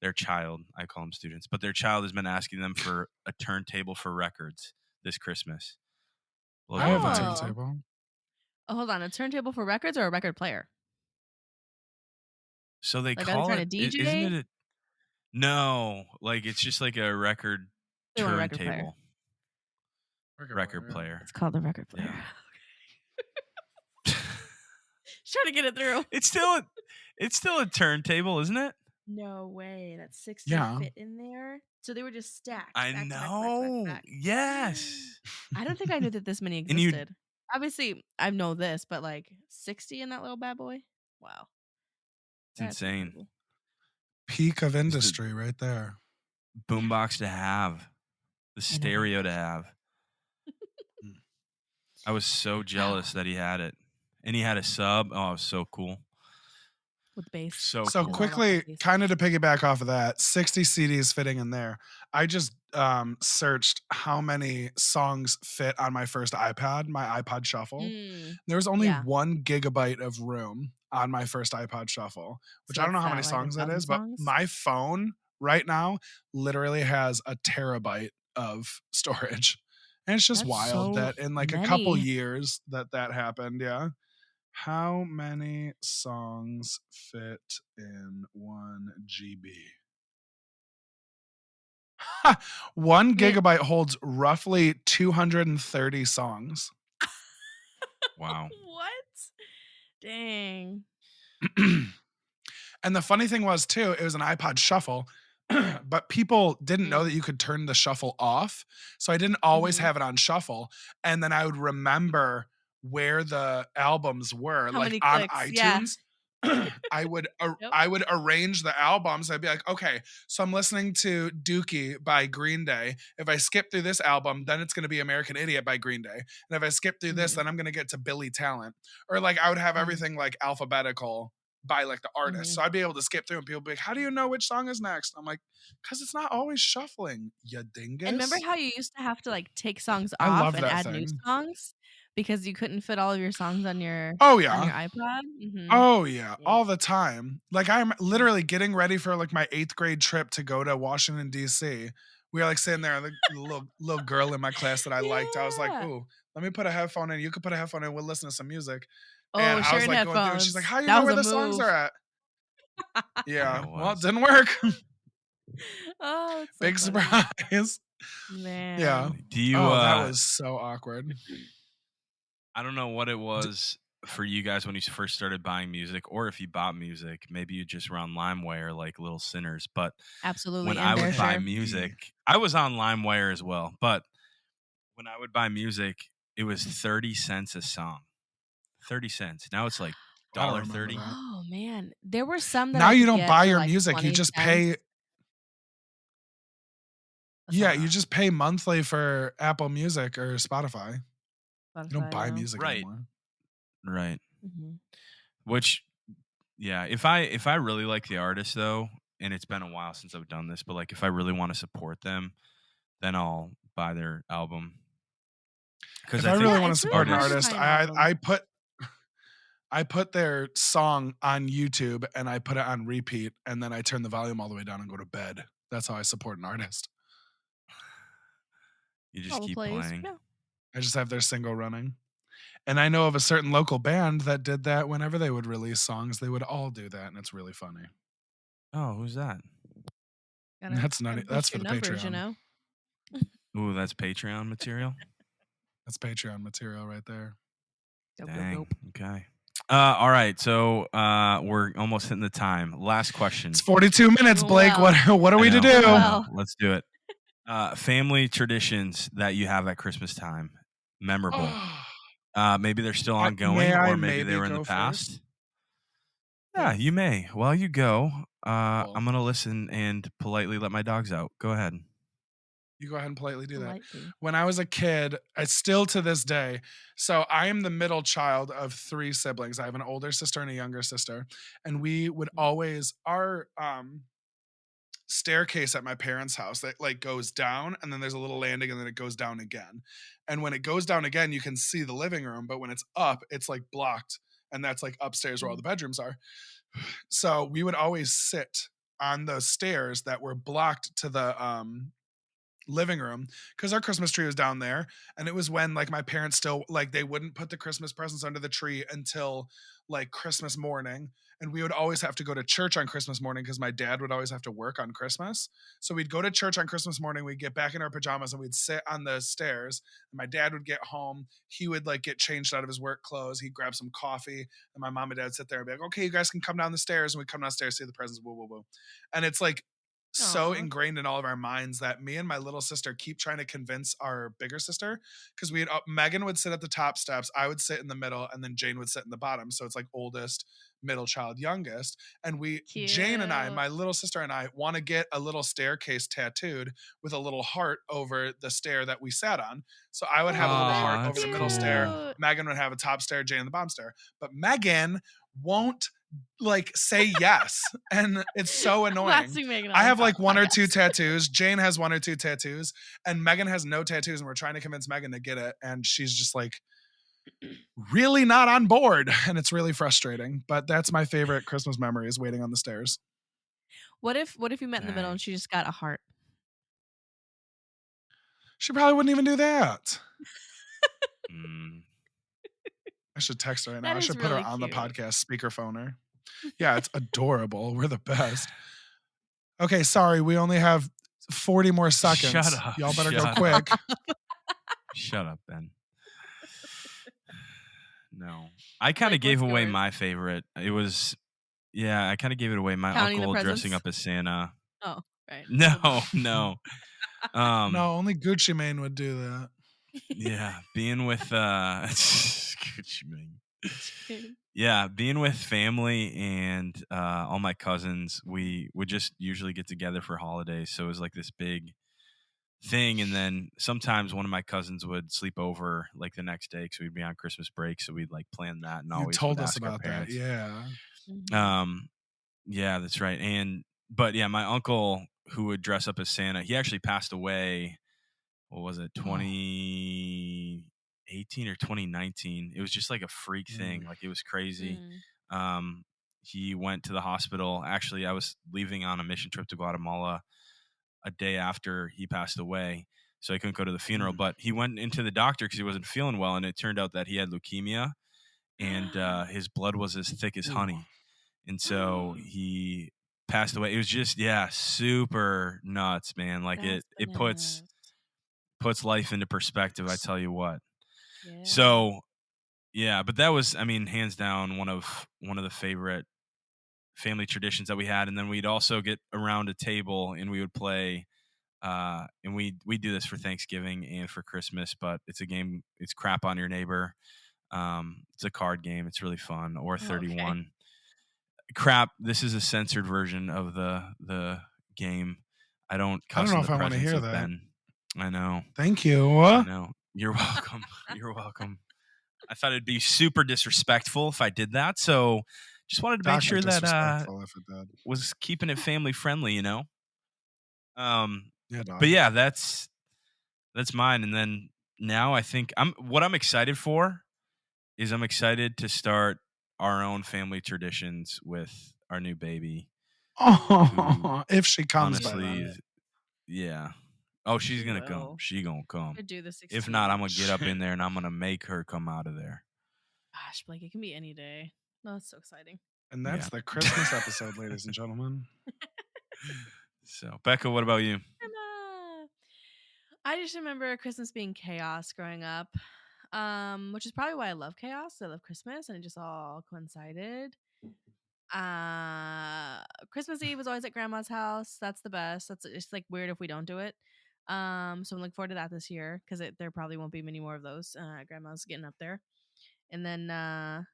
their child, I call them students, but their child has been asking them for a turntable for records this Christmas. Blows I my have a mind. Oh. turntable. Oh, hold on. A turntable for records or a record player? So they Like, are they call trying it, to isn't it DJ? no, like it's just like a record They want a record player. turntable record player. It's called a record player. Yeah. Just trying to get it through. It's still a turntable, isn't it? No way. That 60 Yeah. fit in there. So they were just stacked I back to back to back to back to know. back. Yes. I don't think I knew that this many And you existed. Obviously, I know this, but like 60 in that little bad boy? Wow. it's That's insane. incredible. Peak of It's the industry right there. boombox to have, the I know, stereo right? to have. I was so jealous that he had it. And he had a sub. Oh, it was so cool. With bass. So So It was cool. all about the quickly, bass. kind of to piggyback off of that, 60 CDs fitting in there. I just searched how many songs fit on my first iPad, my iPod Shuffle. Mm, There was only yeah. 1 gigabyte of room on my first iPod Shuffle, which So I don't know what's how many that, like songs that 1,000 is, but songs? my phone right now literally has a terabyte of storage. And it's just That's wild so that in like a couple many. years that happened. Yeah. How many songs fit in 1 GB? 1 Wait. gigabyte holds roughly 230 songs. Wow. What? Dang. And the funny thing was too, it was an iPod Shuffle, but people didn't know Mm, that you could turn the shuffle off. So I didn't always mhm. have it on shuffle. And then I would remember where the albums were, How like many on clicks? Yeah. iTunes. Yep. I would arrange the albums. I'd be like, okay, so I'm listening to Dookie by Green Day. If I skip through this album, then it's going to be American Idiot by Green Day. And if I skip through this, Mhm, then I'm going to get to Billy Talent. Or like I would have mhm, everything like alphabetical by like the artist. mhm. So I'd be able to skip through and people be like, how do you know which song is next? I'm like, because it's not always shuffling, you And remember dingus. how you used to have to, like, take songs I off love and that add new thing. songs because you couldn't fit all of your songs on your Oh yeah. iPod? Mhm. Oh yeah, Yeah. all the time. Like I'm Mhm, literally getting ready for like my 8th grade trip to go to Washington D.C. We were like sitting there, and the little girl in my class that I liked. I was like, Yeah. "Ooh, let me put a headphone in. You could put a headphone in. We'll listen to some music." And Oh, I was sharing like going through, and she's like, headphones. "How do you That know was where a the songs are move. at?" Yeah, Yeah, it well, it was. didn't work. Oh, that's so Big funny. surprise. Yeah. Man. Do you Oh, that was so awkward. I don't know what it D- was for you guys when you first started buying music, or if you bought music, maybe you just were on LimeWire like little sinners. But when Absolutely, I and would buy BearShare. music, I was on LimeWire as well. But when I would buy music, it was 30 cents a song. 30 cents. Now it's like I don't remember 30. that. Oh, man. There were some that Now I you could don't get buy for, your like, music. You 20 just pay. cents a Yeah, song. you just pay monthly for Apple Music or Spotify. You don't Spotify, buy yeah. music Right. anymore. Right. Mhm. Which yeah, if I really like the artist though, and it's been a while since I've done this, but like if I really want to support them, then I'll buy their album because If I I think really Yeah, want to it's really support an hard to artists artist, find albums. I put their song on YouTube and I put it on repeat and then I turn the volume all the way down and go to bed. That's how I support an artist. you just All the keep plays. playing. Yeah. I just have their single running. And I know of a certain local band that did that whenever they would release songs, they would all do that, and it's really funny. Oh, who's that? That's not Gotta that's boost for your the numbers, you Patreon. know? Ooh, that's Patreon material. That's Patreon material right there. Dope, dope, Dang. dope. Okay. All right. So we're almost hitting the time. Last It's question. 42 minutes, Doing Blake. What well. what are I we to know. Doing I do? know. well. Let's do it. Family traditions that you have at Christmas time. Memorable. Maybe they're still May ongoing, I or maybe they maybe were in the go first? past. Yeah, you Please. may. While you go, Cool. I'm gonna listen and politely let my dogs out. Go ahead. You go ahead and politely do that. Politely. When I was a kid, I still to this day. So I am the middle child of 3 siblings. I have an older sister and a younger sister, and we would always our staircase at my parents' house that like goes down and then there's a little landing and then it goes down again. And when it goes down again, you can see the living room, but when it's up, it's like blocked and that's like upstairs where all the bedrooms are. So we would always sit on those stairs that were blocked to the living room because our Christmas tree was down there. And it was when like my parents still like they wouldn't put the Christmas presents under the tree until like Christmas morning. And we would always have to go to church on Christmas morning because my dad would always have to work on Christmas. So we'd go to church on Christmas morning, we'd get back in our pajamas and we'd sit on the stairs. And my dad would get home, he would like get changed out of his work clothes, he'd grab some coffee, and my mom and dad would sit there and be like, okay, you guys can come down the stairs. And we come downstairs, see the presents, woo, woo, woo. And it's like so Aw. ingrained in all of our minds that me and my little sister keep trying to convince our bigger sister because we Megan would sit at the top steps, I would sit in the middle, and then Jane would sit in the bottom. So it's like oldest, middle child, youngest. And Jane and I, Cute. my little sister and I, want to get a little staircase tattooed with a little heart over the stair that we sat on. So I would have a little Oh, heart Oh, over that's the that's middle stair. cool. cute. Megan would have a top stair, Jane the bottom stair. But Megan won't like say yes. And it's so annoying. Classic Megan I on have the like 1 or 2 podcast. tattoos. Jane has 1 or 2 tattoos, and Megan has no tattoos. And we're trying to convince Megan to get it, and she's just like really not on board, and it's really frustrating. But that's my favorite Christmas memory is waiting on the stairs. What if you met in the middle Dang. and she just got a heart? She probably wouldn't even do that. Mm. I should text her right now. That I is should put her really on the cute. podcast speakerphone her. Yeah, it's adorable. We're the best. Okay, sorry, we only have 40 more seconds. Shut up. Y'all better go Shut quick. up. Shut up, Ben. No. I kind of Blake, gave what's away yours? my favorite. It was, yeah, I kind of gave it away. My Counting the uncle dressing presents? up as Santa. Oh, right. No, no. No, only Gucci Mane would do that. Yeah, being with Gucci Mane. Yeah, being with family and all my cousins, we would just usually get together for holidays. So it was like this big thing. And then sometimes one of my cousins would sleep over like the next day because we'd be on Christmas break. So we'd like plan that and You always would told us ask our about that. parents. Yeah. Mhm. Yeah, that's right. But yeah, my uncle who would dress up as Santa, he actually passed away. What was it, Oh, 2018 or 2019? It was just like a freak thing. Like it was crazy. Mm. He went to the hospital. Actually, I was leaving on a mission trip to Guatemala a day after he passed away, so I couldn't go to the funeral. But he went into the doctor because he wasn't feeling well, and it turned out that he had leukemia, and his blood was as thick as Ooh. honey, and so he passed away. It was just super nuts, man. Like That's it bananas. puts life into perspective. I Yes. tell you what. Yeah. So yeah, but that was, I mean, hands down one of the favorite family traditions that we had. And then we'd also get around a table and we would play. And we do this for Thanksgiving and for Christmas, but it's a game. It's Crap on Your Neighbor. It's a card game. It's really fun. Or Okay. 31. Crap. This is a censored version of the game. I don't I don't cuss know in if the I want to presence hear of that. Ben. I know. Thank you. I know. You're welcome. You're welcome. I thought it'd be super disrespectful if I did that. So just wanted to make sure that Disrespectful if it did. was keeping it family friendly, you know? Yeah, dog. But yeah, that's mine. And then now I think what I'm excited for is I'm excited to start our own family traditions with our new baby. Oh, if she comes by Honestly, then. yeah. Oh, she's She gonna come. will. She gonna come. Could do the If not, I'm 16. gonna get up in there and I'm gonna make her come out of there. Gosh, Blake, it can be any day. No, it's so exciting. And Yeah. that's the Christmas episode, ladies and gentlemen. So, Becca, what about you? Emma! I just remember Christmas being chaos growing up, which is probably why I love chaos. I love Christmas, and it just all coincided. Christmas Eve was always at grandma's house. That's the best. That's it's like weird if we don't do it. So I'm looking forward to that this year because there probably won't be many more of those. Grandma's getting up there, and then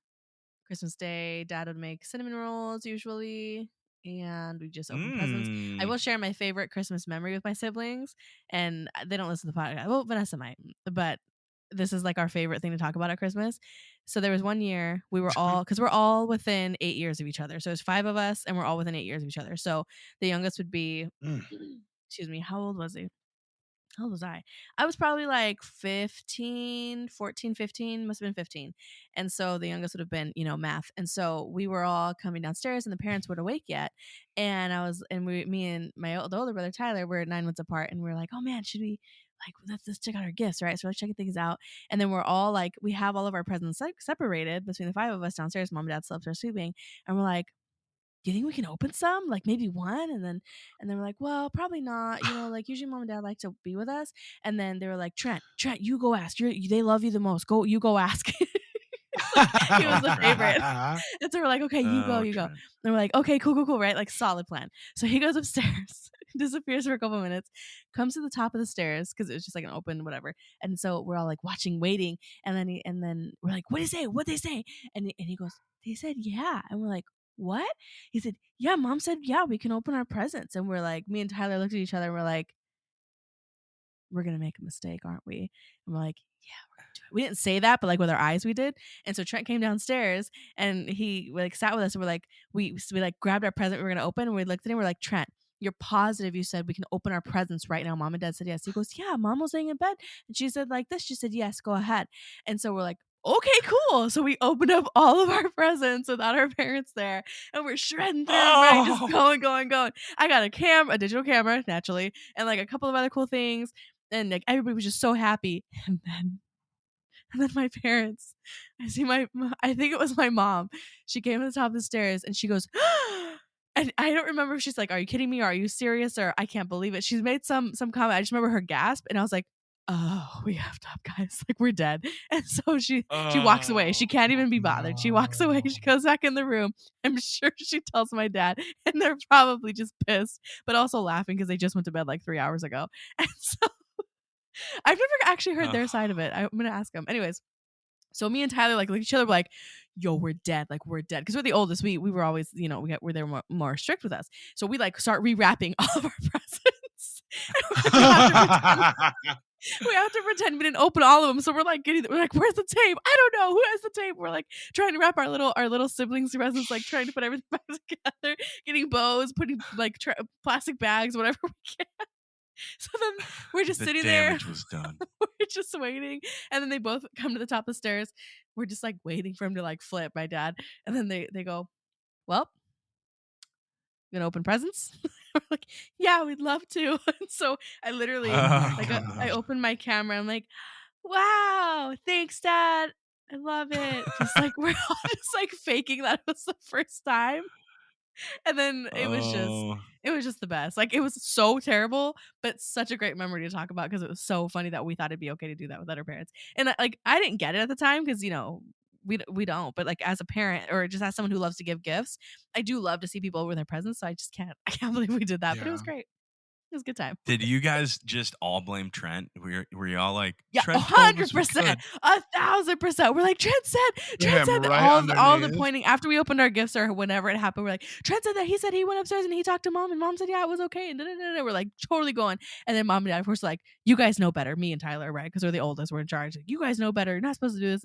Christmas Day, Dad would make cinnamon rolls usually, and we just open presents. I will share my favorite Christmas memory with my siblings, and they don't listen to the podcast. Well, Vanessa might, but this is like our favorite thing to talk about at Christmas. So there was one year we were all, because we're all within 8 years of each other. So there's 5 of us, and we're all within 8 years of each other. So the youngest would be, excuse me, how old was he? How old was I? I was probably like 15, 14, 15, must have been 15. And so the youngest would have been, math. And so we were all coming downstairs and the parents weren't awake yet. And me and the older brother, Tyler, were 9 months apart. And we were like, oh man, should we let's check out our gifts, right? So we're checking things out. And then we're all like, we have all of our presents separated between the 5 of us downstairs. Mom and dad still upstairs sleeping. And we're like, do you think we can open some? Like maybe one? And then we're like, well, probably not. Like usually mom and dad like to be with us. And then they were like, Trent, you go ask. They love you the most. You go ask. He was the favorite. And so we're like, okay, you go. Trent. And we're like, okay, cool, right? Like solid plan. So he goes upstairs, disappears for a couple minutes, comes to the top of the stairs because it was just like an open whatever. And so we're all like watching, waiting, and then we're like, what did he say? What did they say? And he goes, they said yeah. And we're like, what? He said, yeah, mom said, yeah, we can open our presents. And we're like, me and Tyler looked at each other and we're like, we're going to make a mistake, aren't we? And we're like, yeah, we're going to do it. We didn't say that, but like with our eyes, we did. And so Trent came downstairs and he like sat with us and we're like, we like grabbed our present we were going to open and we looked at him. We're like, Trent, you're positive you said we can open our presents right now? Mom and dad said yes. He goes, yeah, mom was laying in bed and she said like this. She said, yes, go ahead. And so we're like, okay, cool. So we opened up all of our presents without our parents there, and we're shredding through them, right? Just going. I got a digital camera, naturally, and like a couple of other cool things, and like everybody was just so happy. And then my parents, I think it was my mom. She came to the top of the stairs and she goes, and I don't remember if she's like, "Are you kidding me? Or are you serious?" Or "I can't believe it." She's made some comment. I just remember her gasp, and I was like, oh, we effed up, guys. Like we're dead. And so she walks away. She can't even be bothered. She walks away. She goes back in the room. I'm sure she tells my dad, and they're probably just pissed, but also laughing because they just went to bed like 3 hours ago. And so I've never actually heard their side of it. I'm gonna ask them. Anyways, so me and Tyler like look at each other like, yo, we're dead. Like we're dead. Because we're the oldest. We were always, we're there more strict with us. So we like start rewrapping all of our presents. We have to pretend we didn't open all of them. So we're like where's the tape? I don't know. Who has the tape? We're like trying to wrap our little siblings' presents, like trying to put everything back together, getting bows, putting like plastic bags, whatever we can. So then we're just sitting there. The damage was done. We're just waiting. And then they both come to the top of the stairs. We're just like waiting for him to like flip, my dad. And then they go, well, you gonna open presents? We're like, yeah, we'd love to. And so I literally I opened my camera. I'm like, wow, thanks, Dad. I love it. Just like we're all just like faking that it was the first time. And then it was just the best. Like it was so terrible, but such a great memory to talk about because it was so funny that we thought it'd be okay to do that with other parents. And I didn't get it at the time because we don't. But like as a parent or just as someone who loves to give gifts, I do love to see people with their presents. So I can't believe we did that. But it was great. It was a good time. Did you guys just all blame Trent? Were you all like, yeah, Trent 100%, 1,000%. We're like, Trent said that all the pointing after we opened our gifts or whenever it happened. We're like, Trent said that he went upstairs and he talked to mom and mom said, yeah, it was okay. And we're like totally going. And then mom and dad, of course, like, you guys know better. Me and Tyler, right? Because we're the oldest, we're in charge. Like, you guys know better. You're not supposed to do this.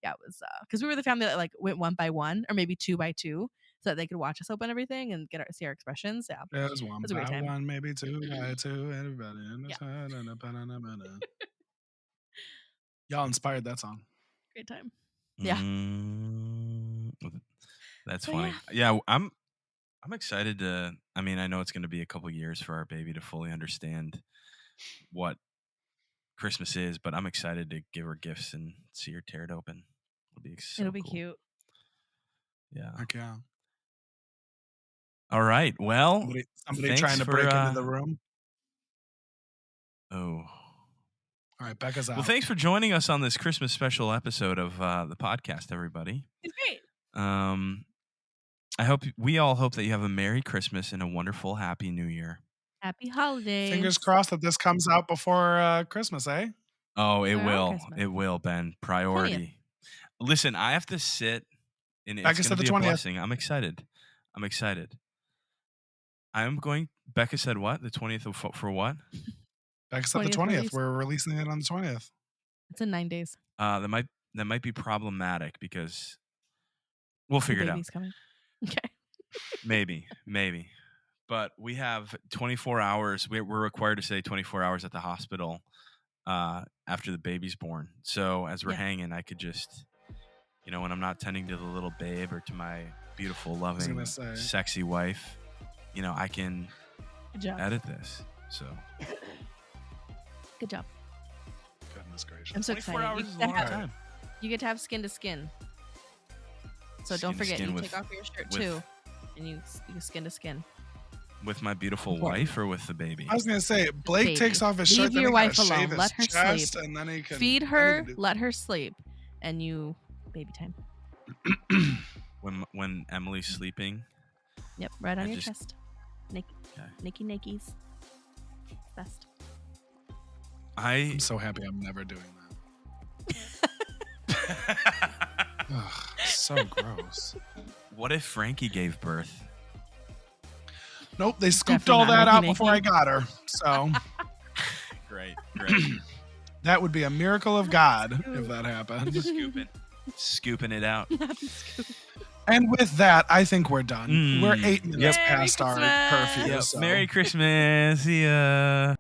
Yeah, it was because we were the family that like went 1 by 1 or maybe 2 by 2. So that they could watch us open everything and see our expressions. Yeah. It was 1 by 1, maybe 2 by 2. Everybody in the sun. Y'all inspired that song. Great time. Yeah. That's funny. Yeah, I'm excited to. I mean, I know it's going to be a couple years for our baby to fully understand what Christmas is, but I'm excited to give her gifts and see her tear it open. It'll be so It'll be cool. cute. Yeah. Heck yeah. All right. Well, Somebody thanks trying to for, break into the room. Oh. All right, Becca's out. Well, thanks for joining us on this Christmas special episode of the podcast, everybody. It's great. We all hope that you have a Merry Christmas and a wonderful, Happy New Year. Happy holidays. Fingers crossed that this comes out before Christmas, eh? Oh, it We're on will. Christmas. It will, Ben. Priority. Listen, I have to sit, and it's Becca going said to the be a 20th. blessing. I'm excited. Becca said what? The 20th for what? Becca said the 20th 20th. release. We're releasing it on the 20th. It's in 9 days. That might be problematic because we'll figure it out. Baby's coming. Okay. Maybe. But we have 24 hours. We're required to stay 24 hours at the hospital after the baby's born. So as we're hanging, I could just, when I'm not tending to the little babe or to my beautiful, loving, sexy wife, I can edit this. So good job. Goodness gracious. I'm so 24 excited. hours is a long time. You get to have skin to skin. So don't forget, you take off your shirt too, and you skin to skin. With my beautiful wife or with the baby? I was gonna say Blake takes off his shirt. Leave your wife alone. Shave Let her his chest, sleep. and then he can feed her. Let her sleep, and you baby time. when Emily's sleeping. Yep, right on your chest. Nickies. Best. I'm so happy I'm never doing that. Ugh, so gross. What if Frankie gave birth? Nope, they scooped Definitely all not that out Nicky before I got her. So Great. that would be a miracle of God if that happened. Scooping it out. And with that, I think we're done. We're 8 minutes Merry past our Christmas. curfew. Yep. So. Merry Christmas. See ya.